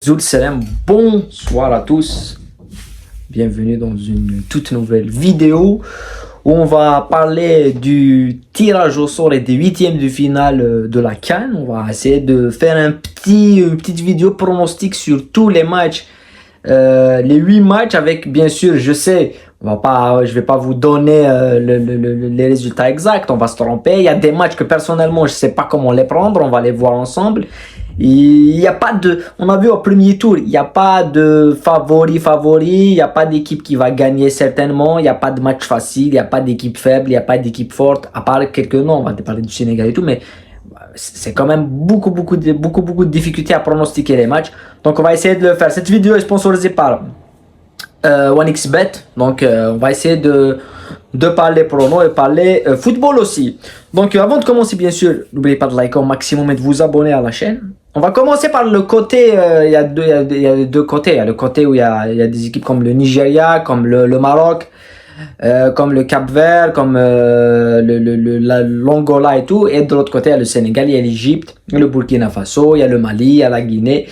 Zoul Salam, bonsoir à tous. Bienvenue dans une toute nouvelle vidéo où on va parler du tirage au sort et des huitièmes de finale de la CAN. On va essayer de faire une petite vidéo pronostic sur tous les matchs, les 8 matchs avec, bien sûr, je sais, je vais pas vous donner les résultats exacts, on va se tromper. Il y a des matchs que personnellement je sais pas comment les prendre, on va les voir ensemble. Il y a pas de, on a vu au premier tour, il n'y a pas de favori, il n'y a pas d'équipe qui va gagner certainement, il n'y a pas de match facile, il n'y a pas d'équipe faible, il n'y a pas d'équipe forte, à part quelques noms, on va te parler du Sénégal et tout, mais c'est quand même beaucoup de difficultés à pronostiquer les matchs. Donc on va essayer de le faire. Cette vidéo est sponsorisée par 1xBet, donc on va essayer de parler pronos et parler football aussi. Donc avant de commencer, bien sûr, n'oubliez pas de liker au maximum et de vous abonner à la chaîne. On va commencer par le côté, il y a deux côtés. Il y a le côté où il y a des équipes comme le Nigeria, comme le Maroc, comme le Cap-Vert, comme l'Angola et tout. Et de l'autre côté, il y a le Sénégal, il y a l'Égypte, le Burkina Faso, il y a le Mali, il y a la Guinée.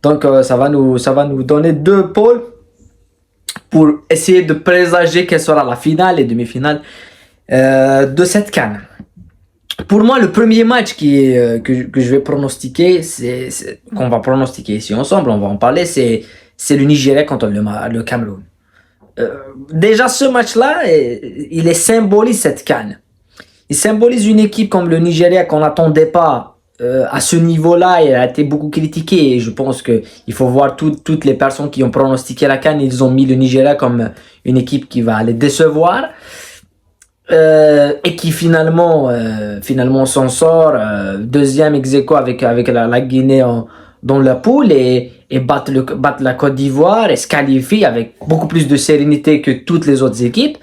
Donc ça va nous donner deux pôles pour essayer de présager quelle sera la finale et demi-finale de cette CAN. Pour moi, le premier match que je vais pronostiquer, qu'on va pronostiquer ici ensemble, on va en parler, c'est le Nigeria contre le Cameroun. Déjà, ce match-là, il symbolise cette CAN. Il symbolise une équipe comme le Nigeria qu'on n'attendait pas à ce niveau-là. Elle a été beaucoup critiquée et je pense qu'il faut voir toutes les personnes qui ont pronostiqué la CAN, ils ont mis le Nigeria comme une équipe qui va les décevoir. Et qui finalement s'en sort deuxième ex-aequo avec la Guinée dans la poule et battre la Côte d'Ivoire et se qualifie avec beaucoup plus de sérénité que toutes les autres équipes.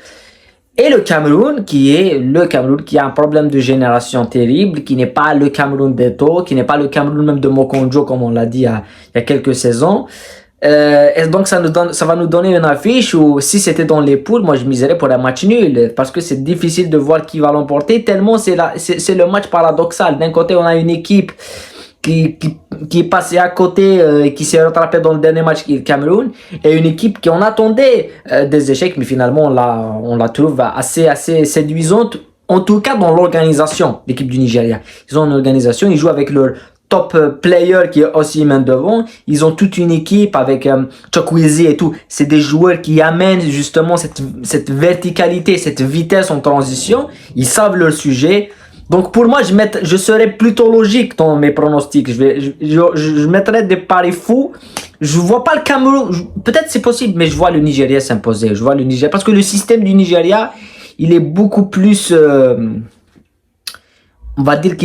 Et le Cameroun qui a un problème de génération terrible, qui n'est pas le Cameroun d'Eto'o, qui n'est pas le Cameroun même de Mokonjo comme on l'a dit il y a quelques saisons. Et donc ça va nous donner une affiche où si c'était dans les poules, moi je miserais pour un match nul parce que c'est difficile de voir qui va l'emporter tellement c'est le match paradoxal. D'un côté on a une équipe qui est passée à côté et qui s'est rattrapée dans le dernier match qui est le Cameroun et une équipe qui en attendait des échecs mais finalement on la trouve assez séduisante, en tout cas dans l'organisation. L'équipe du Nigeria, ils ont une organisation, ils jouent avec leur top player qui est aussi main devant. Ils ont toute une équipe avec Chukwueze et tout. C'est des joueurs qui amènent justement cette verticalité, cette vitesse en transition. Ils savent leur sujet. Donc pour moi, je serais plutôt logique dans mes pronostics. Je mettrais des paris fous. Je vois pas le Cameroun. Peut-être c'est possible, mais je vois le Nigeria s'imposer. Je vois le Nigeria parce que le système du Nigeria, il est beaucoup plus on va dire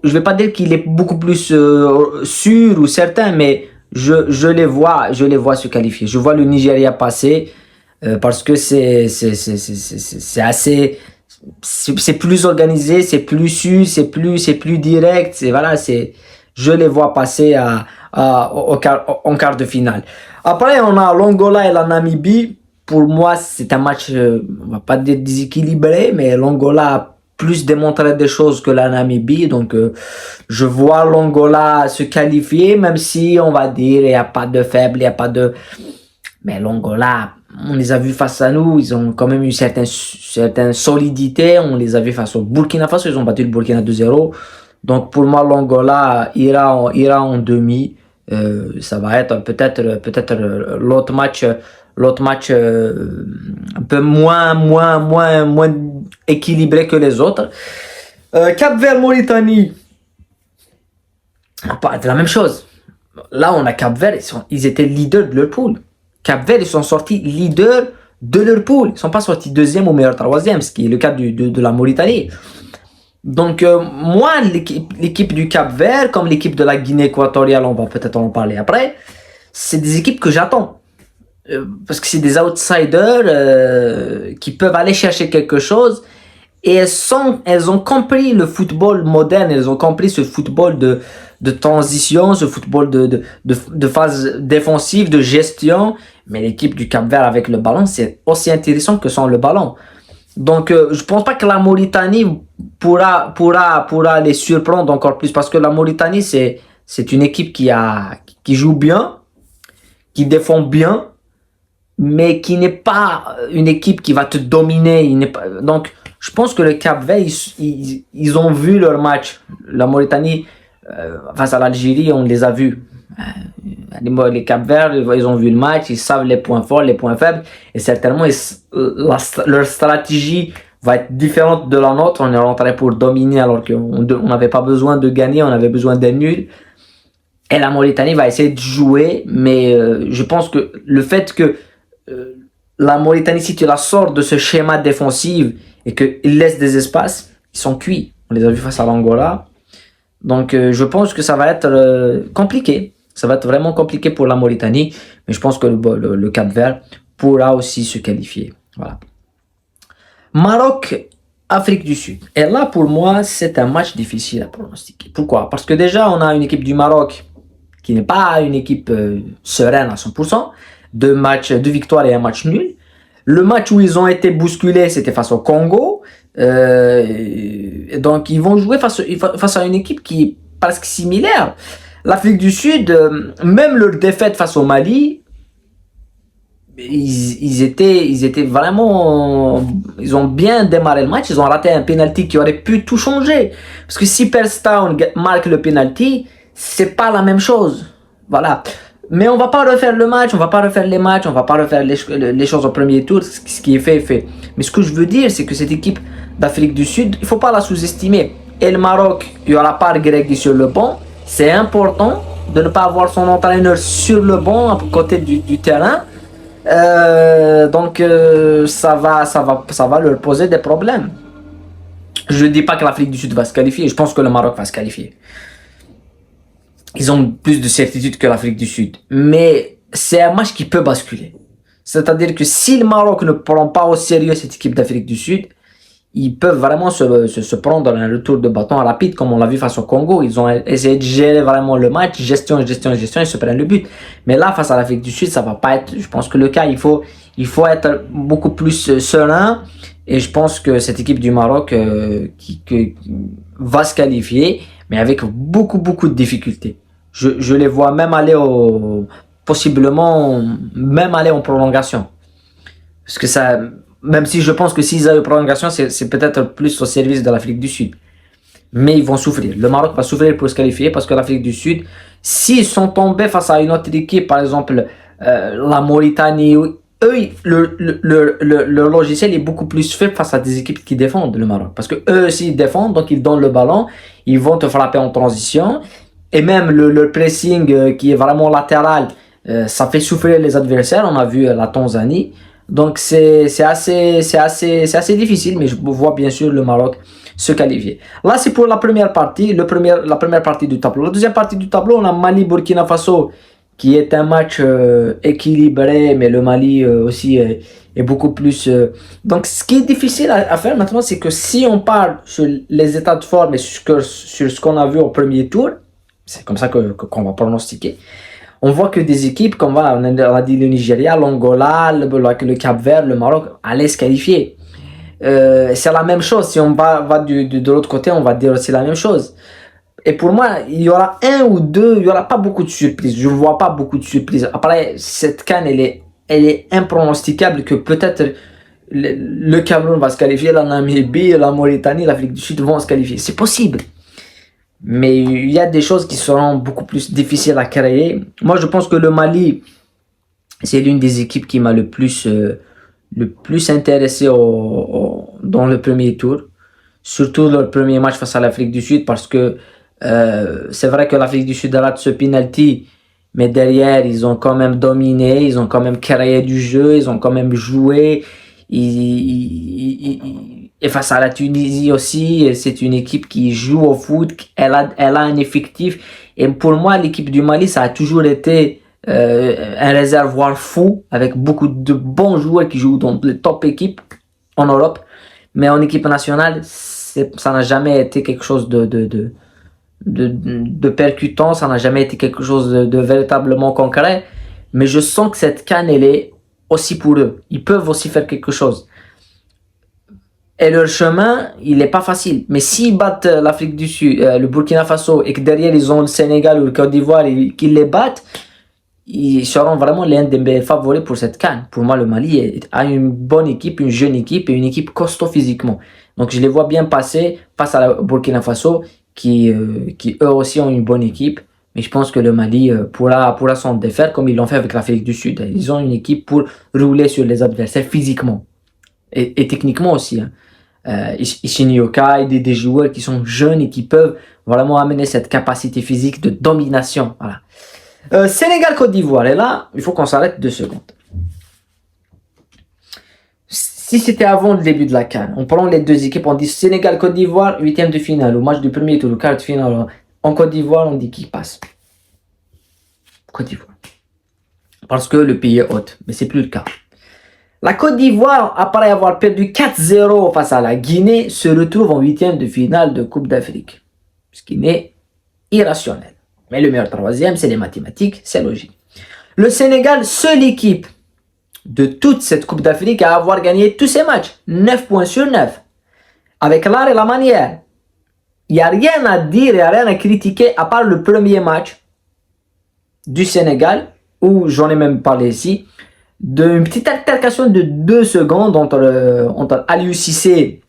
je vais pas dire qu'il est beaucoup plus sûr ou certain, mais je les vois se qualifier. Je vois le Nigeria passer parce que c'est plus organisé, c'est plus sûr, c'est plus direct, je les vois passer en quart de finale. Après, on a l'Angola et la Namibie. Pour moi, c'est un match, on va pas dire déséquilibré, mais l'Angola a plus démontré des choses que la Namibie. Donc, je vois l'Angola se qualifier, même si on va dire, il n'y a pas de faible, il n'y a pas de... Mais l'Angola, on les a vus face à nous, ils ont quand même eu certaine solidité. On les a vus face au Burkina Faso, ils ont battu le Burkina 2-0. Donc, pour moi, l'Angola ira en demi. Ça va être peut-être l'autre match un peu moins équilibré que les autres. Cap-Vert, Mauritanie, c'est la même chose. Là, on a Cap-Vert, ils étaient leaders de leur poule. Cap-Vert, ils sont sortis leaders de leur poule. Ils ne sont pas sortis deuxième ou meilleur troisième, ce qui est le cas de la Mauritanie. Donc, moi, l'équipe du Cap-Vert, comme l'équipe de la Guinée équatoriale, on va peut-être en parler après, c'est des équipes que j'attends. Parce que c'est des outsiders qui peuvent aller chercher quelque chose et elles ont compris le football moderne, elles ont compris ce football de transition, ce football de phase défensive, de gestion. Mais l'équipe du Cap-Vert avec le ballon, c'est aussi intéressant que sans le ballon. Donc je pense pas que la Mauritanie pourra les surprendre encore plus parce que la Mauritanie c'est une équipe qui joue bien. qui défend bien, mais qui n'est pas une équipe qui va te dominer. Donc, je pense que le Cap-Vert, ils ont vu leur match. La Mauritanie, face à l'Algérie, on les a vus. Les Cap-Verts, ils ont vu le match, ils savent les points forts, les points faibles, et certainement, leur stratégie va être différente de la nôtre. On est rentré pour dominer alors qu'on n'avait pas besoin de gagner, on avait besoin d'un nul. Et la Mauritanie va essayer de jouer, mais je pense que le fait que la Mauritanie, si tu la sors de ce schéma défensif et qu'ils laissent des espaces, ils sont cuits. On les a vus face à l'Angola. Donc je pense que ça va être compliqué. Ça va être vraiment compliqué pour la Mauritanie, mais je pense que le Cap-Vert pourra aussi se qualifier. Voilà. Maroc, Afrique du Sud. Et là, pour moi, c'est un match difficile à pronostiquer. Pourquoi? Parce que déjà, on a une équipe du Maroc qui n'est pas une équipe sereine à 100%. Deux victoires et un match nul. Le match où ils ont été bousculés, c'était face au Congo. Donc, ils vont jouer face à une équipe qui est presque similaire. L'Afrique du Sud, même leur défaite face au Mali, ils étaient vraiment, ils ont bien démarré le match. Ils ont raté un penalty qui aurait pu tout changer. Parce que si Perstown marque le penalty, c'est pas la même chose. Voilà. Mais on va pas refaire le match, on va pas refaire les matchs, on va pas refaire les choses au premier tour. Ce qui est fait est fait. Mais ce que je veux dire, c'est que cette équipe d'Afrique du Sud, il faut pas la sous-estimer. Et le Maroc, il y aura pas Gregui sur le banc. C'est important de ne pas avoir son entraîneur sur le banc à côté du terrain. Donc ça va leur poser des problèmes. Je ne dis pas que l'Afrique du Sud va se qualifier, je pense que le Maroc va se qualifier. Ils ont plus de certitude que l'Afrique du Sud. Mais c'est un match qui peut basculer. C'est-à-dire que si le Maroc ne prend pas au sérieux cette équipe d'Afrique du Sud, ils peuvent vraiment se prendre un retour de bâton rapide, comme on l'a vu face au Congo. Ils ont essayé de gérer vraiment le match, gestion, ils se prennent le but. Mais là, face à l'Afrique du Sud, ça va pas être, je pense que le cas, il faut être beaucoup plus serein. Et je pense que cette équipe du Maroc qui va se qualifier, mais avec beaucoup de difficultés. Je les vois même aller possiblement même aller en prolongation. Parce que ça, même si je pense que s'ils aillent en prolongation, c'est peut-être plus au service de l'Afrique du Sud. Mais ils vont souffrir. Le Maroc va souffrir pour se qualifier parce que l'Afrique du Sud, s'ils sont tombés face à une autre équipe, par exemple la Mauritanie, eux, le logiciel est beaucoup plus faible face à des équipes qui défendent le Maroc. Parce que eux aussi ils défendent, donc ils donnent le ballon, ils vont te frapper en transition. Et même le pressing qui est vraiment latéral, ça fait souffrir les adversaires. On a vu la Tanzanie. Donc c'est assez difficile, mais je vois bien sûr le Maroc se qualifier. Là c'est pour la première partie, la première partie du tableau. La deuxième partie du tableau, on a Mali-Burkina Faso, qui est un match équilibré, mais le Mali aussi est beaucoup plus... Donc ce qui est difficile à faire maintenant, c'est que si on parle sur les états de forme et sur ce qu'on a vu au premier tour, c'est comme ça qu'on va pronostiquer. On voit que des équipes comme voilà, on a dit le Nigeria, l'Angola, le Cap-Vert, le Maroc allaient se qualifier. C'est la même chose. Si on va de l'autre côté, on va dire aussi la même chose. Et pour moi, il y aura un ou deux, il n'y aura pas beaucoup de surprises. Je ne vois pas beaucoup de surprises. Après, cette CAN, elle est impronosticable que peut-être le Cameroun va se qualifier, la Namibie, la Mauritanie, l'Afrique du Sud vont se qualifier. C'est possible. Mais il y a des choses qui seront beaucoup plus difficiles à créer. Moi, je pense que le Mali, c'est l'une des équipes qui m'a le plus intéressé dans le premier tour. Surtout leur premier match face à l'Afrique du Sud, parce que c'est vrai que l'Afrique du Sud rate ce penalty, mais derrière, ils ont quand même dominé, ils ont quand même créé du jeu, ils ont quand même joué. Et face à la Tunisie aussi, c'est une équipe qui joue au foot, elle a un effectif. Et pour moi, l'équipe du Mali, ça a toujours été un réservoir fou, avec beaucoup de bons joueurs qui jouent dans les top équipes en Europe. Mais en équipe nationale, ça n'a jamais été quelque chose de percutant, ça n'a jamais été quelque chose de véritablement concret. Mais je sens que cette CAN, elle est aussi pour eux. Ils peuvent aussi faire quelque chose. Et leur chemin, il n'est pas facile. Mais s'ils battent l'Afrique du Sud, le Burkina Faso, et que derrière ils ont le Sénégal ou le Côte d'Ivoire et qu'ils les battent, ils seront vraiment l'un des meilleurs favoris pour cette CAN. Pour moi, le Mali a une bonne équipe, une jeune équipe et une équipe costaud physiquement. Donc, je les vois bien passer face à la Burkina Faso, qui eux aussi ont une bonne équipe. Mais je pense que le Mali pourra s'en défaire comme ils l'ont fait avec l'Afrique du Sud. Ils ont une équipe pour rouler sur les adversaires physiquement et techniquement aussi. Hein. Ishinioka, des joueurs qui sont jeunes et qui peuvent vraiment amener cette capacité physique de domination. Voilà. Sénégal-Côte d'Ivoire. Et là, il faut qu'on s'arrête 2 secondes. Si c'était avant le début de la CAN, on prend les 2 équipes, on dit Sénégal-Côte d'Ivoire, 8e de finale, au match du premier tour, le quart de finale. En Côte d'Ivoire, on dit qui passe. Côte d'Ivoire. Parce que le pays est hôte, mais c'est plus le cas. La Côte d'Ivoire, après avoir perdu 4-0 face à la Guinée, se retrouve en 8e de finale de Coupe d'Afrique. Ce qui n'est irrationnel. Mais le meilleur 3e, c'est les mathématiques, c'est logique. Le Sénégal, seule équipe de toute cette Coupe d'Afrique à avoir gagné tous ses matchs. 9 points sur 9. Avec l'art et la manière. Il n'y a rien à dire, il n'y a rien à critiquer à part le premier match du Sénégal, où j'en ai même parlé ici, d'une petite altercation de 2 secondes entre Aliou Cissé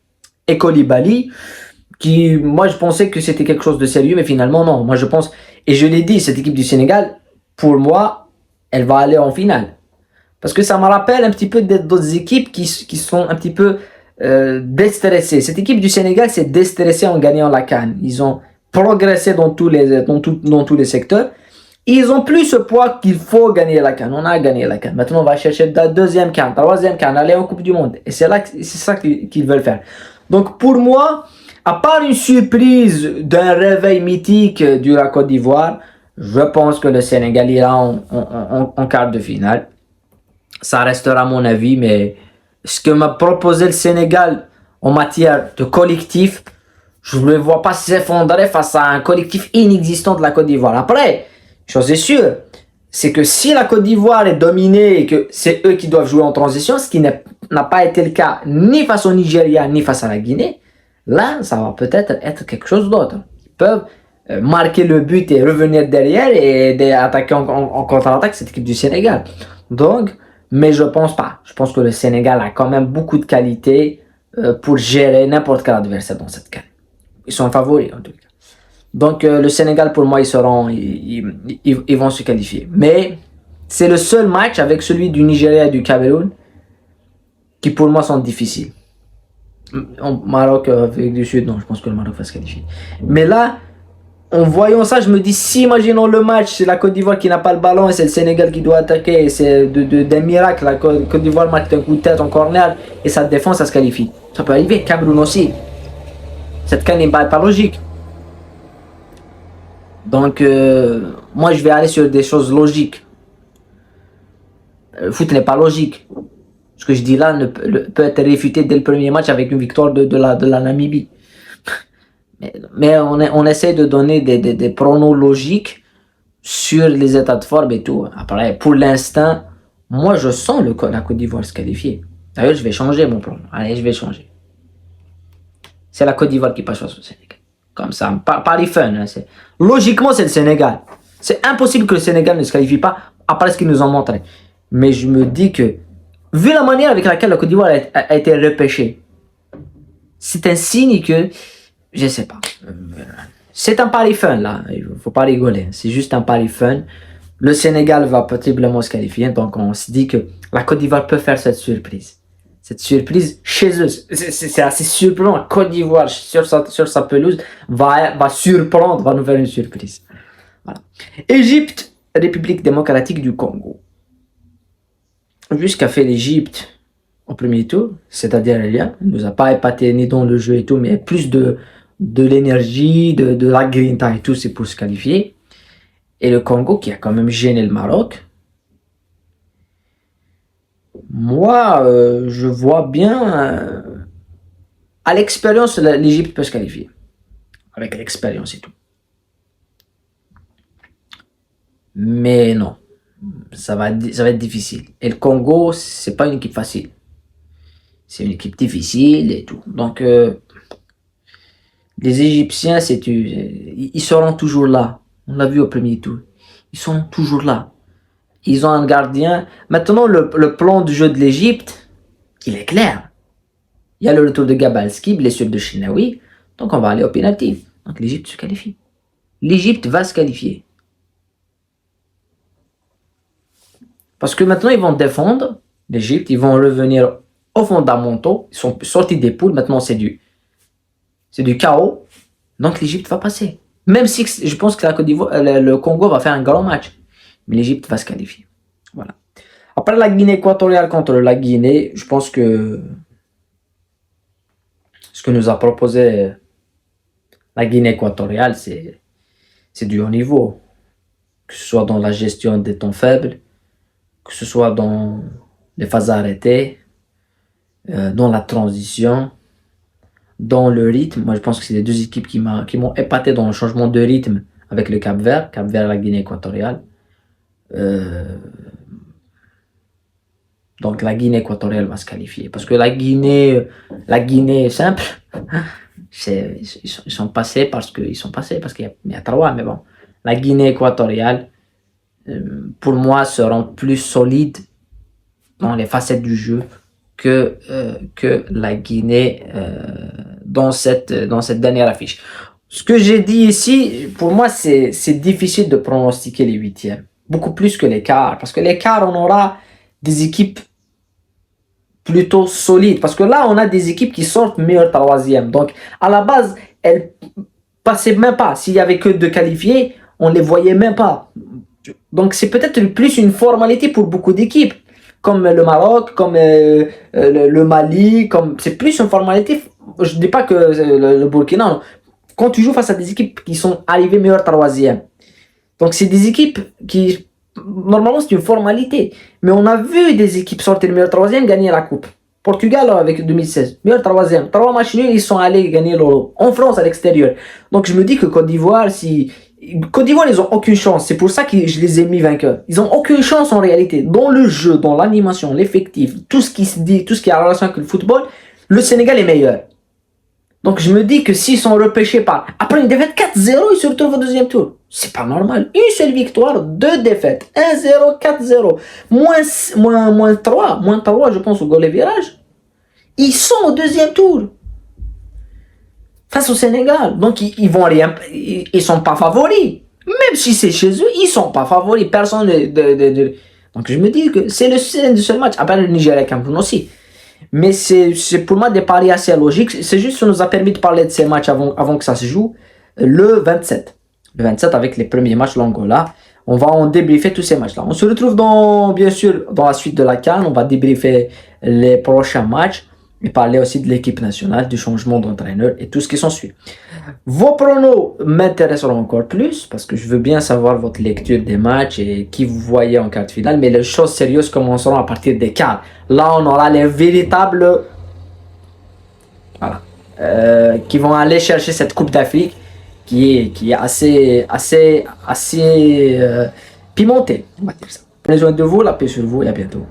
et Koulibaly, qui, moi, je pensais que c'était quelque chose de sérieux, mais finalement, non. Moi, je pense, et je l'ai dit, cette équipe du Sénégal, pour moi, elle va aller en finale. Parce que ça me rappelle un petit peu d'autres équipes qui sont un petit peu déstressées. Cette équipe du Sénégal s'est déstressée en gagnant la CAN. Ils ont progressé dans tous les secteurs. Ils ont plus ce poids qu'il faut gagner la CAN. On a gagné la CAN. Maintenant, on va chercher la 2e CAN, 3e CAN, aller en Coupe du Monde. Et c'est ça qu'ils veulent faire. Donc, pour moi, à part une surprise d'un réveil mythique de la Côte d'Ivoire, je pense que le Sénégal ira en quart de finale. Ça restera mon avis, mais ce que m'a proposé le Sénégal en matière de collectif, je ne le vois pas s'effondrer face à un collectif inexistant de la Côte d'Ivoire. Après, chose est sûre, c'est que si la Côte d'Ivoire est dominée et que c'est eux qui doivent jouer en transition, ce qui n'a pas été le cas ni face au Nigeria ni face à la Guinée, là, ça va peut-être être quelque chose d'autre. Ils peuvent marquer le but et revenir derrière et attaquer en contre-attaque cette équipe du Sénégal. Donc, mais je pense pas. Je pense que le Sénégal a quand même beaucoup de qualité pour gérer n'importe quel adversaire dans cette CAN. Ils sont favoris en tout cas. Donc le Sénégal, pour moi, ils vont se qualifier. Mais c'est le seul match avec celui du Nigeria et du Cameroun qui pour moi sont difficiles. En Maroc, Afrique du Sud, non, je pense que le Maroc va se qualifier. Mais là, en voyant ça, je me dis, si imaginons le match, c'est la Côte d'Ivoire qui n'a pas le ballon et c'est le Sénégal qui doit attaquer, et c'est d'un miracle, la Côte d'Ivoire marque un coup de tête en corner et sa défense, ça se qualifie. Ça peut arriver, Cameroun aussi. Cette CAN n'est pas logique. Donc, moi, je vais aller sur des choses logiques. Le foot n'est pas logique. Ce que je dis là peut être réfuté dès le premier match avec une victoire de la Namibie. Mais on essaie de donner des pronos logiques sur les états de forme et tout. Après, pour l'instant, moi, je sens la Côte d'Ivoire se qualifier. D'ailleurs, je vais changer mon pronom. Allez, je vais changer. C'est la Côte d'Ivoire qui passe au Sénégal. Comme ça, pas les fun. Hein, logiquement, c'est le Sénégal. C'est impossible que le Sénégal ne se qualifie pas après ce qu'ils nous ont montré. Mais je me dis que, vu la manière avec laquelle la Côte d'Ivoire a été repêchée, c'est un signe que, je sais pas. C'est un pari fun, là. Il faut pas rigoler. C'est juste un pari fun. Le Sénégal va possiblement se qualifier. Donc, on se dit que la Côte d'Ivoire peut faire cette surprise. Cette surprise chez eux. C'est assez surprenant. La Côte d'Ivoire, sur sa pelouse, va surprendre, va nous faire une surprise. Voilà. Égypte, République démocratique du Congo. Vu ce qu'a fait l'Égypte au premier tour, c'est-à-dire elle nous a pas épaté ni dans le jeu et tout, mais plus de l'énergie, de la grinta et tout, c'est pour se qualifier. Et le Congo qui a quand même gêné le Maroc. Moi, je vois bien, à l'expérience, l'Égypte peut se qualifier. Avec l'expérience et tout. Mais non, ça va être difficile. Et le Congo, c'est pas une équipe facile. C'est une équipe difficile et tout. Donc, les Égyptiens, ils seront toujours là. On l'a vu au premier tour. Ils sont toujours là. Ils ont un gardien. Maintenant, le plan du jeu de l'Égypte, il est clair. Il y a le retour de Gabalski, blessure de Chinaoui. Donc, on va aller au penalty. Donc, l'Égypte se qualifie. L'Égypte va se qualifier. Parce que maintenant, ils vont défendre l'Égypte. Ils vont revenir aux fondamentaux. Ils sont sortis des poules. Maintenant, c'est du chaos. Donc, l'Égypte va passer. Même si je pense que la Côte d'Ivoire, le Congo va faire un grand match. Mais l'Égypte va se qualifier. Voilà. Après la Guinée équatoriale contre la Guinée, je pense que ce que nous a proposé la Guinée équatoriale, c'est du haut niveau. Que ce soit dans la gestion des temps faibles, que ce soit dans les phases arrêtées, dans la transition, dans le rythme. Moi, je pense que c'est les deux équipes qui m'ont épaté dans le changement de rythme avec le Cap-Vert et la Guinée équatoriale. Donc la Guinée équatoriale va se qualifier. Parce que la Guinée est simple. Ils sont passés parce qu'il y a 3, mais bon. La Guinée équatoriale, pour moi, seront plus solides dans les facettes du jeu que la Guinée dans cette dernière affiche. Ce que j'ai dit ici, pour moi, c'est difficile de pronostiquer les huitièmes. Beaucoup plus que les quarts. Parce que les quarts, on aura des équipes plutôt solides. Parce que là, on a des équipes qui sortent meilleur troisième. Donc, à la base, elles passaient même pas. S'il y avait que 2 qualifiés, on les voyait même pas. Donc, c'est peut-être plus une formalité pour beaucoup d'équipes. Comme le Maroc, comme le Mali. C'est plus une formalité. Je ne dis pas que le Burkina. Non. Quand tu joues face à des équipes qui sont arrivées meilleur troisième. Donc, c'est des équipes qui... Normalement, c'est une formalité. Mais on a vu des équipes sortir meilleur troisième gagner la coupe. Portugal avec 2016, meilleur troisième. 3 matchs nuls, ils sont allés gagner l'Euro. En France, à l'extérieur. Donc, je me dis que Côte d'Ivoire, ils ont aucune chance. C'est pour ça que je les ai mis vainqueurs. Ils ont aucune chance en réalité. Dans le jeu, dans l'animation, l'effectif, tout ce qui se dit, tout ce qui a relation avec le football, le Sénégal est meilleur. Donc je me dis que s'ils sont repêchés après une défaite 4-0, ils se retrouvent au deuxième tour. C'est pas normal. Une seule victoire, 2 défaites. 1-0, 4-0. Moins 3, je pense, au goal et virage. Ils sont au deuxième tour. Face au Sénégal. Donc ils vont rien. Ils sont pas favoris. Même si c'est chez eux, ils sont pas favoris. Personne Donc je me dis que c'est le seul match. Après le Nigeria Cameroun aussi. Mais c'est pour moi des paris assez logiques. C'est juste que ça nous a permis de parler de ces matchs avant que ça se joue. Le 27. Le 27 avec les premiers matchs l'Angola. On va en débriefer tous ces matchs-là. On se retrouve bien sûr dans la suite de la CAN. On va débriefer les prochains matchs. Et parler aussi de l'équipe nationale, du changement d'entraîneur et tout ce qui s'ensuit. Vos pronos m'intéresseront encore plus parce que je veux bien savoir votre lecture des matchs et qui vous voyez en quart de finale. Mais les choses sérieuses commenceront à partir des quarts. Là, on aura les véritables... Voilà. Qui vont aller chercher cette Coupe d'Afrique qui est assez pimentée. On va dire ça. Prenez soin de vous, la paix sur vous et à bientôt.